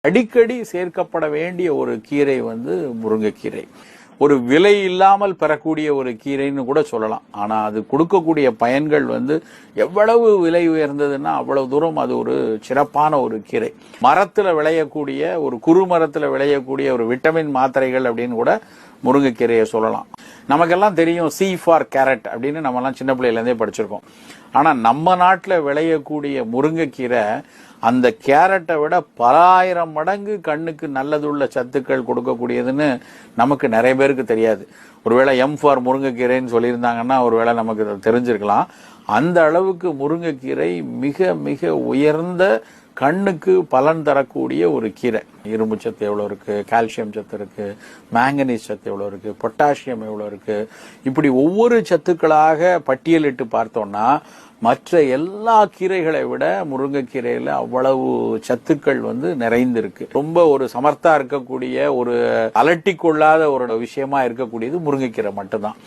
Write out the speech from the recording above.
அடிக்கடி சேர்க்கப்பட வேண்டிய ஒரு கீரை முருங்கைக்கீரை. ஒரு விலை இல்லாமல் பெறக்கூடிய ஒரு கீரைன்னு கூட சொல்லலாம். ஆனா அது கொடுக்கக்கூடிய பயன்கள் எவ்வளவு விலை உயர்ந்ததுன்னா அவ்வளவு தூரம் அது ஒரு சிறப்பான ஒரு கீரை. மரத்துல விளையக்கூடிய ஒரு குறுமரத்துல விளையக்கூடிய ஒரு விட்டமின் மாத்திரைகள் அப்படின்னு கூட முருங்கைக்கீரையை சொல்லலாம். நமக்கெல்லாம் தெரியும் சி ஃபார் கேரட் அப்படின்னு நம்ம எல்லாம் சின்ன பிள்ளையில இருந்தே படிச்சிருக்கோம். ஆனா நம்ம நாட்டுல விளையக்கூடிய முருங்கைக்கீரை அந்த கேரட்டை விட பல ஆயிரம் மடங்கு கண்ணுக்கு நல்லதுள்ள சத்துக்கள் கொடுக்கக்கூடியதுன்னு நமக்கு நிறைய பேருக்கு தெரியாது. ஒருவேளை எம் ஃபார் முருங்கைக்கீரைன்னு சொல்லியிருந்தாங்கன்னா ஒருவேளை நமக்கு தெரிஞ்சிருக்கலாம். அந்த அளவுக்கு முருங்கைக்கீரை மிக மிக உயர்ந்த கண்ணுக்கு பலன் தரக்கூடிய ஒரு கீரை. இரும்பு சத்து எவ்வளவு இருக்கு, கால்சியம் சத்து இருக்கு, மேங்கனீஸ் சத்து எவ்வளவு இருக்கு, பொட்டாசியம் எவ்வளவு இருக்கு, இப்படி ஒவ்வொரு சத்துக்களாக பட்டியலிட்டு பார்த்தோம்னா மற்ற எல்லா கீரைகளை விட முருங்கைக்கீரையில அவ்வளவு சத்துக்கள் நிறைந்திருக்கு. ரொம்ப ஒரு சமர்த்தா இருக்கக்கூடிய ஒரு அலட்டி கொள்ளாத ஒரு விஷயமா இருக்கக்கூடியது முருங்கைக்கீரை மட்டும்தான்.